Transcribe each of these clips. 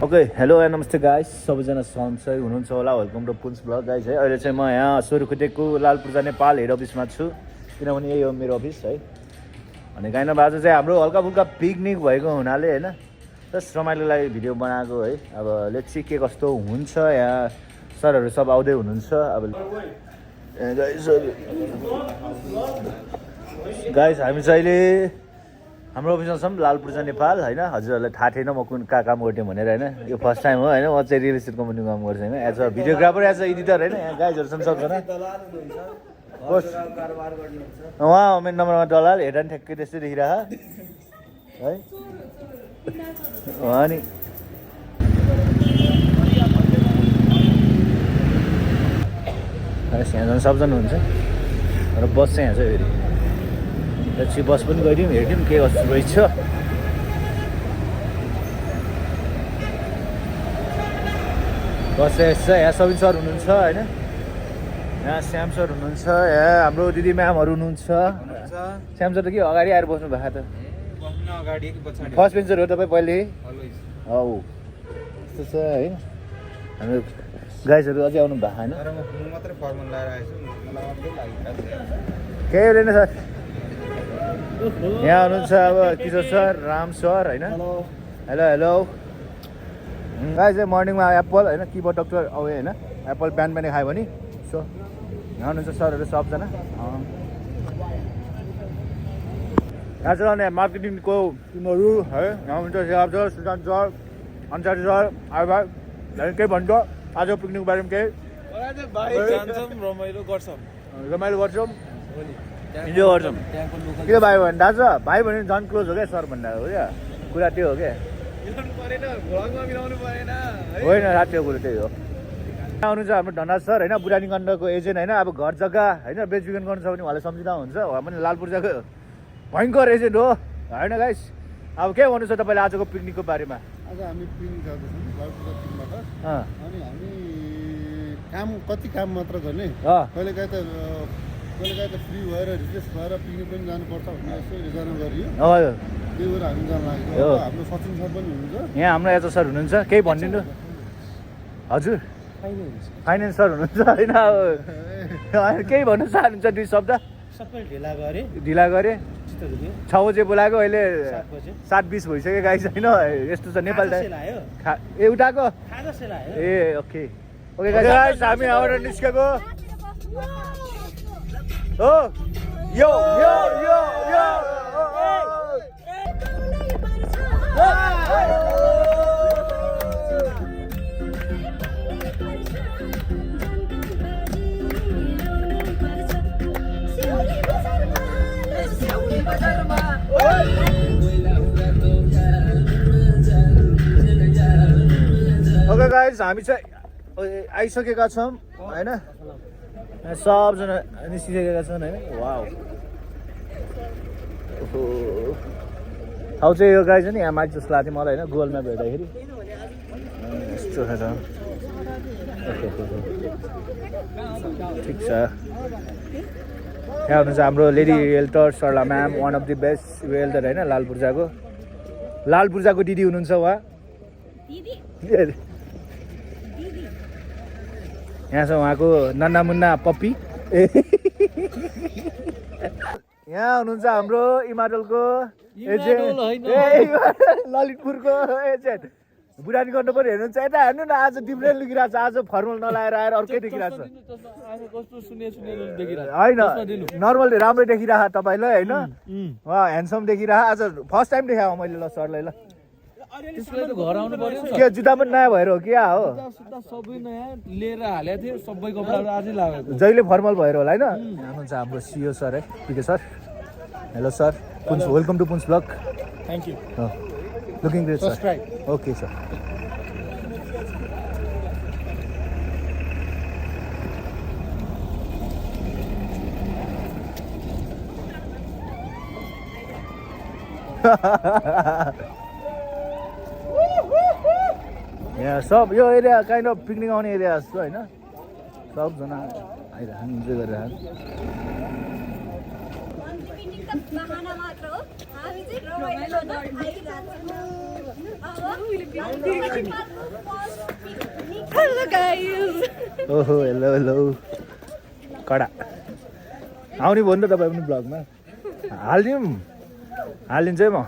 Okay hello and नमस्ते guys सबैजना सन्चै हुनुहुन्छ होला वेलकम टु पुन्स ब्लग गाइस है अहिले चाहिँ म यहाँ सोरुखुटेको लालपूर्जा नेपाल हेड अफिसमा छु किनभने यही हो मेरो अफिस है अनि गाइन आज चाहिँ हाम्रो हल्का फुल्का पिकनिक भएको हुनाले हैन जस्ट रमाइलो लागि भिडियो बनाएको है अब लेट्स सी के कस्तो हुन्छ यहाँ सरहरू सब आउँदै हुनुहुन्छ अब गाइस हामी चाहिँ अहिले हाम्रो अफिसमा छौँ लालपूर्जा नेपाल हैन हजुरहरूलाई थाहा थिएन म कुन काम गर्थेँ भनेर हैन यो फर्स्ट टाइम हो हैन म चाहिँ रियल इस्टेट कम्पनीमा काम गर्छु हैन as a videographer as a editor हैन यहाँ गाइजहरू छन् सबजना उहाँ हो मेरो नम्बरमा दलाल हेर नि ठ्याक्कै त्यस्तै देखिरह है उहाँ नि यहाँ सबजना हुन्छ र बस चाहिँ यहाँ चाहिँ फेरि एकछिन बस पनि गइदिउँ हेरिदिउँ के कस्तो रहेछ बस चाहिँ यहाँ सबिन सर हुनुहुन्छ होइन यहाँ श्याम सर हुनुहुन्छ यहाँ हाम्रो दिदी म्यामहरू हुनुहुन्छ श्याम सर त के अगाडि आएर बस्नु भएको त फर्स्ट बेन्चर हो तपाईँ पहिले हौ त्यस्तो छ है हाम्रो गाइजहरू अझै आउनु भएको होइन केही हुँदैन सर यहाँ हुनुहुन्छ अब किशोर सर राम सर होइन हेलो हेलो गाइस चाहिँ मर्निङमा एप्पल होइन किबोर्ड डक्टर आउने होइन एप्पल बिहान बिहानै खायो भने सो यहाँ हुनुहुन्छ सरहरू सबजना यहाँ चाहिँ मार्केटिङको टिमहरू है यहाँ हुनुहुन्छ सेवाब sir Sushant sir Ansari sir आभार केही भन्छ आज पिकनिकको बारेमा केही रमाइलो गर्छौँ इन्जोय गर्छौँ के भाइ भने दाजु भाइ भने झन् क्लोज हो क्या सर भन्दा हो क्या कुरा त्यो हो क्या होइन साँच्चै कुरो त्यही हो आउनुहुन्छ हाम्रो धनराज सर होइन बुढानी गण्डको एजेन्ट होइन अब घर जग्गा होइन बेचबिखन गर्नु छ भने उहाँलाई सम्झिँदा हुन्छ उहाँ पनि लालपूर्जाको भयङ्कर एजेन्ट हो होइन गाइस अब के भन्नु छ तपाईँले आजको पिकनिकको बारेमा आज हामी पिकनिक जाँदैछौँ लालपूर्जा टिमबाट अनि हामी कति काम मात्र गर्ने कहिलेकाहीँ त फ्री भएर रिफ्रेस भएर पिकनिक पनि जानुपर्छ भन्ने यसो योजना गरियो त्यही भएर हामी जान लागेको हाम्रो सचिन सर पनि हुनुहुन्छ यहाँ हाम्रो एच सर हुनुहुन्छ केही भनिदिनु हजुर फाइनेन्स सर हुनुहुन्छ होइन अब केही भन्नु चाहनुहुन्छ दुई शब्द सबै ढिला गरे 6 बजे बोलाएको अहिले 7:20 भइसक्यो गाइस होइन यस्तो छ नेपाल एउटाको ए ओके ओके गाइस हामी यहाँबाट निस्केको हो यो यो यो यो ओके गाइस हामी चाहिँ आइसकेका छौँ होइन सबजना निस्किसकेका छन् होइन वाउ ठाउँ चाहिँ यो गाई छ नि यहाँ माइक जस्तो लाग्थ्यो मलाई होइन गुगल म्याप हेर्दाखेरि यस्तो छ ठिक छ यहाँ हुनुहुन्छ हाम्रो lady realtor Sarla ma'am one of the best realtor होइन लालपूर्जाको दिदी हुनुहुन्छ उहाँ यहाँ छ उहाँको नन्ना मुन्ना पप्पी यहाँ हुनुहुन्छ हाम्रो इमाडलको एजेन्ट ललितपुरको एजेन्ट बुढानी गर्नु पनि हेर्नुहुन्छ यता हेर्नु न आज डिफ्रेन्ट देखिरहेको छ आज फर्मल नलाएर आएर अर्कै देखिरहेको छ होइन नर्मल राम्रै देखिरह तपाईँलाई होइन ह्यान्डसम देखिरह आज फर्स्ट टाइम देखाएँ मैले ल सरलाई ल घर आउनु पर्यो के जुत्ता पनि नयाँ भएर हो क्या हो सबै नयाँ लिएर हालेको थियो सबै कपडाहरू आजै लगाएको जहिले फर्मल भएर होला होइन हुनुहुन्छ हाम्रो सिओ सर है PK sir hello sir welcome to पुन्स blog thank you looking great sir okay sir यहाँ सब यो एरिया काइन्ड अफ पिकनिक आउने एरिया जस्तो होइन सबजना आइरहेको इन्जोय गरिरहेको बहाना मात्र हो हामी चाहिँ रमाइलो गर्न आइरहेको छौँ अब Hello guys. ओहो हेलो हेलो कडा आउने भन्नु त तपाईँ पनि ब्लगमा हालिदिन्छु है म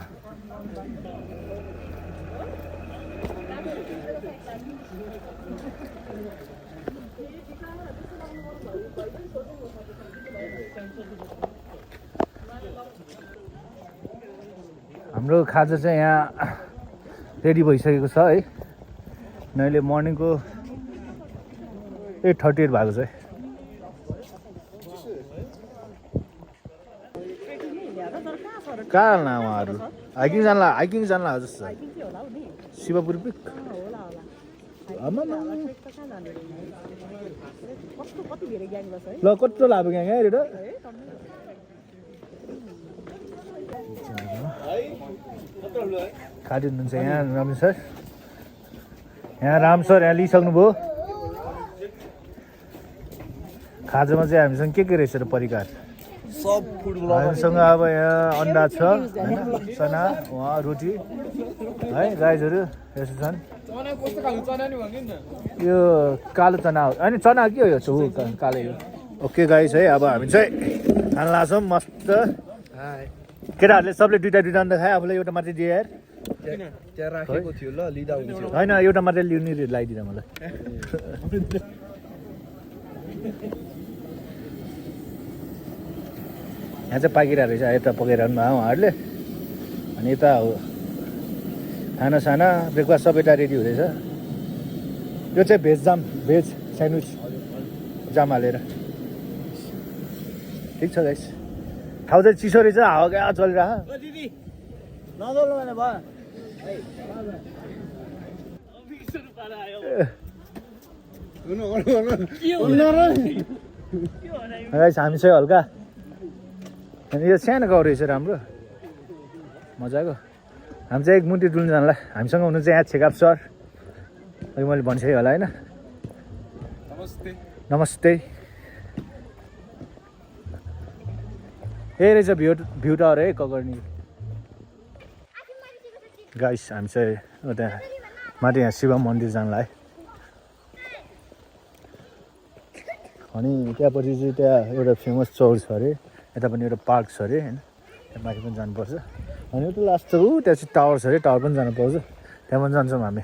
हाम्रो खाजा चाहिँ यहाँ रेडी भइसकेको छ है अहिले मर्निङको 8:38 भएको छ है कहाँ होला उहाँहरू हाइकिङ जानला हो जस्तो शिवपुरी पिक ल कत्रो लाभो ग्याङ है रेडो खादिनुहुन्छ यहाँ रमेश सर यहाँ राम सर यहाँ लिइसक्नुभयो खाजामा चाहिँ हामीसँग के रहेछ र परिकार सब फुड हामीसँग अब यहाँ अन्डा छ होइन चना उहाँ रोटी है राइसहरू यस्तो छन् यो कालो चना हो होइन चना के हो यो कालो यो ओके गाइस है अब हामी चाहिँ खान लाग्छौँ मस्त केटाहरूले सबले दुइटा अन्डा खायो आफूलाई एउटा मात्रै दिए यार त्यहाँ राखेको थियो ल लिँदा हुन्थ्यो होइन एउटा मात्रै लिउने लगाइदिन मलाई यहाँ चाहिँ पाकिरहेको रहेछ यता पकाइरहनु भयो उहाँहरूले अनि यता हो खानासाना ब्रेकफास्ट सब यता रेडी हुँदैछ यो चाहिँ भेज स्यान्डविच जाम हालेर ठिक छ गाइस ठाउँ चाहिँ चिसो रहेछ हावा क्या चलिरह हामी चाहिँ हल्का अनि यो सानो गाउँ रहेछ राम्रो मजाको हामी चाहिँ एक मुन्टी डुल्नु जानला हामीसँग हुनुहुन्छ यहाँ छेकाप सर अहिले मैले भनिसकेँ होला होइन नमस्ते ए रहेछ भ्यू टावर है ककर्नी गाइस हामी चाहिँ उता माथि यहाँ शिव मन्दिर जानलाई अनि त्यहाँपछि चाहिँ त्यहाँ एउटा फेमस चौर छ अरे यता पनि एउटा पार्क छ अरे होइन त्यहाँ माथि पनि जानुपर्छ अनि उता लास्ट त्यहाँ चाहिँ टावर छ अरे टावर पनि जानु पाउँछ त्यहाँ पनि जान्छौँ हामी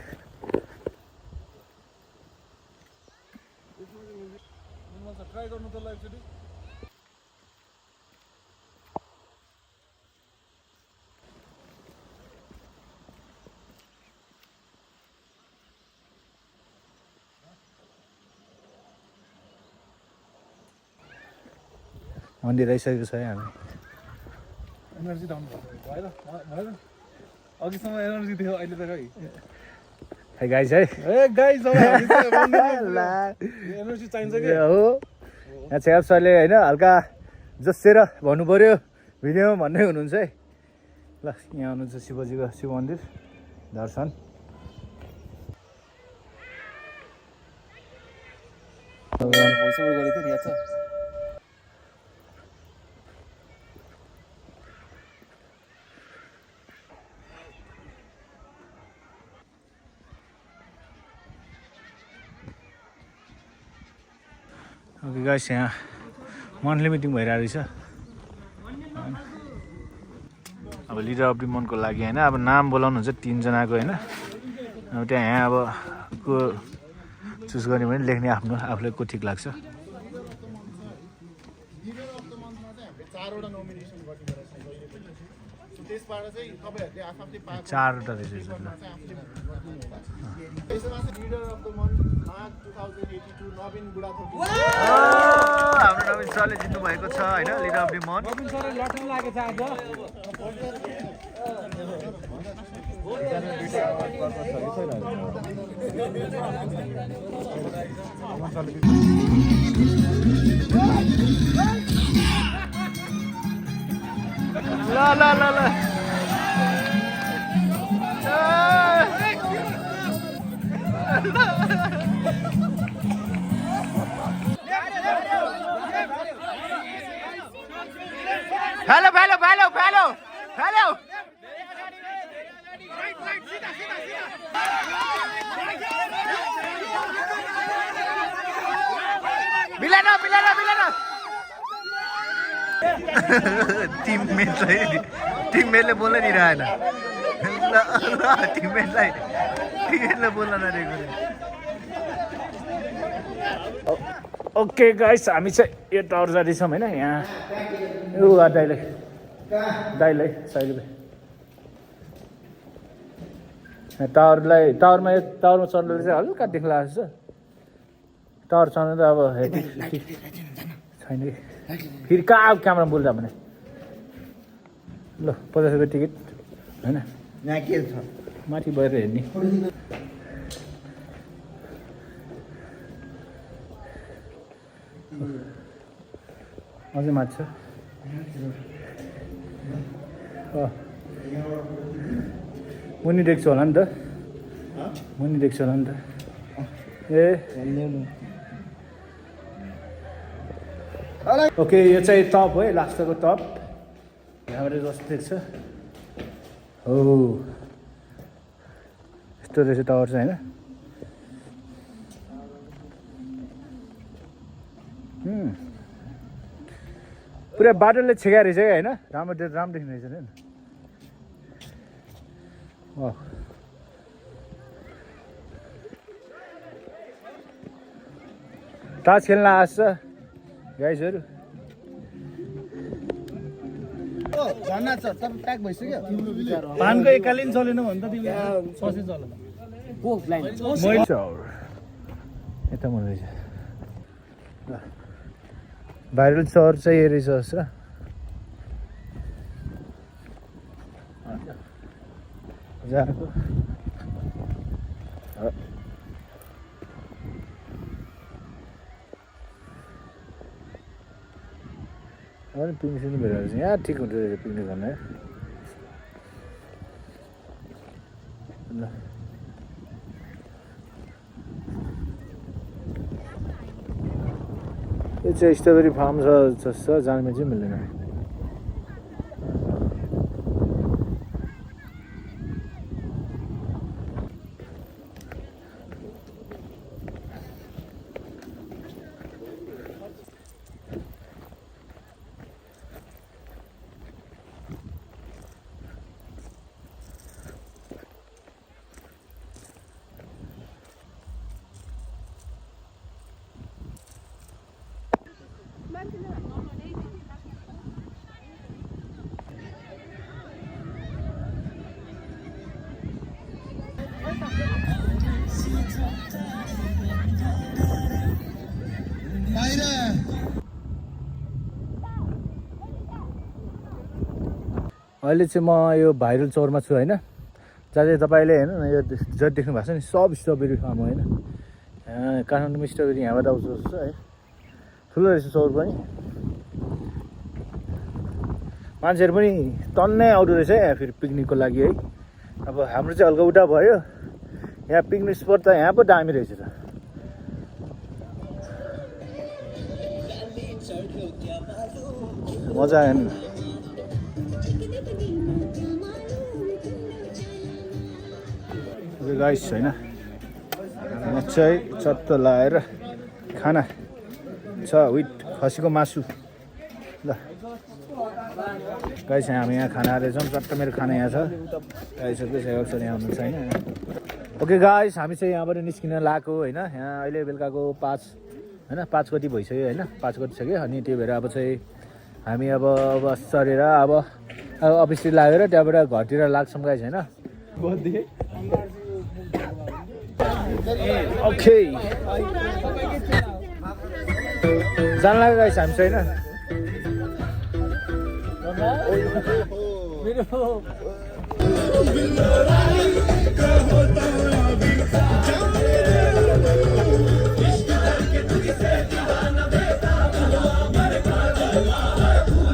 मन्दिर आइसकेको छ है हामी एनर्जी डाउन भयो अघिसम्म एनर्जी थियो अहिले त खै है गाइस है एनर्जी चाहिन्छ कि हो यहाँ छेप सरले होइन हल्का जोसेर भन्नु पऱ्यो भिडियोमा भन्दै हुनुहुन्छ है ल यहाँ हुनुहुन्छ शिवजीको शिव मन्दिर दर्शन ओके गाइस यहाँ मन्थली मिटिङ भइरहेको रहेछ अब लिडर अफ द मन्थको लागि होइन अब नाम बोलाउनुहुन्छ 3 जनाको होइन अब त्यहाँ यहाँ अब को चुज गर्ने भने लेख्ने आफ्नो आफूलाई को ठिक लाग्छ चारवटा रहेछ हाम्रो नवीन सरले जित्नु भएको छ होइन leader of the month Naveen सरले लट्नु लागेछ आज ल ल ल ल hello hello hello hello hello टिममेटले बोल्न दिइरहेन टिममेटले बोल्न नदिएको ओके गाइस हामी चाहिँ यो टावर जाँदैछौँ होइन यहाँ ऊ दाइले साइले टावरमा चढ्नु चाहिँ हल्का देख्ला जस्तो टावर चढ्नु त अब छैन कि फेरि कहाँ क्यामेरा बोल्दा भने ल 50 रुपियाँ टिकट होइन यहाँ के छ माथि भएर हेर्ने अझै माथि छ मुनि देख्छु होला नि त मुनि देख्छु होला नि त ओके यो चाहिँ टप हो है लास्टको टप यहाँबाट जस्तो देख्छ हो यस्तो रहेछ टावर चाहिँ होइन पुरा बाटोले छेका रहेछ क्या होइन राम्रो देखिने रहेछ नि तास खेल्न आएछ गाइजहरू पानको एकालिन चलेन भने त तिमी ससे चल यता मन रहेछ भाइरल सहर चाहिँ यो रहेछ जस्तो जाको पिकनिक सिक्नु भेटेर चाहिँ यहाँ ठिक हुन्छ पिकनिक गर्न ल यो चाहिँ स्ट्रबेरी फार्म छ जस्तो जानु चाहिँ मिल्दैन अहिले चाहिँ म यो भाइरल चौरमा छु होइन जहाँ चाहिँ तपाईँले हेर्नु न यो जति देख्नु भएको छ नि सब स्ट्रबेरी फार्म हो होइन काठमाडौँमा स्ट्रबेरी यहाँबाट आउँछ जस्तो है ठुलो रहेछ चौर पनि मान्छेहरू पनि टन्नै आउँदो रहेछ है फेरि पिकनिकको लागि है अब हाम्रो चाहिँ हल्का उल्टा भयो यहाँ पिकनिक स्पट त यहाँ पो दामी रहेछ त मजा आयो नि गाइस होइन यहाँ चाहिँ चट्ट लाएर खाना छ विथ खसीको मासु ल गाइस हामी यहाँ खाना रहेछौँ चट्ट मेरो खाना यहाँ छ गाइसहरूको सेवा छ यहाँ हुनुहुन्छ होइन ओके गाइस हामी चाहिँ यहाँबाट निस्किन लगाएको होइन यहाँ अहिले बेलुकाको 5 होइन 5 कति भइसक्यो होइन 5 कति छ कि अनि त्यही भएर अब चाहिँ हामी अब सरेर अब अफिसतिर लागेर त्यहाँबाट घरतिर लाग्छौँ गाइस होइन ओके जान लाग्यो गाइस हामी चाहिँ होइन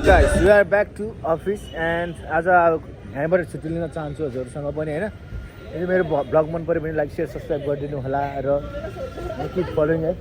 Guys, we are back to office and आज यहाँबाट छुट्टी लिन चाहन्छु हजुरहरूसँग पनि होइन यदि मेरो ब्लग मन पऱ्यो भने लाइक सेयर सब्सक्राइब गरिदिनु होला र किप फलोइङ है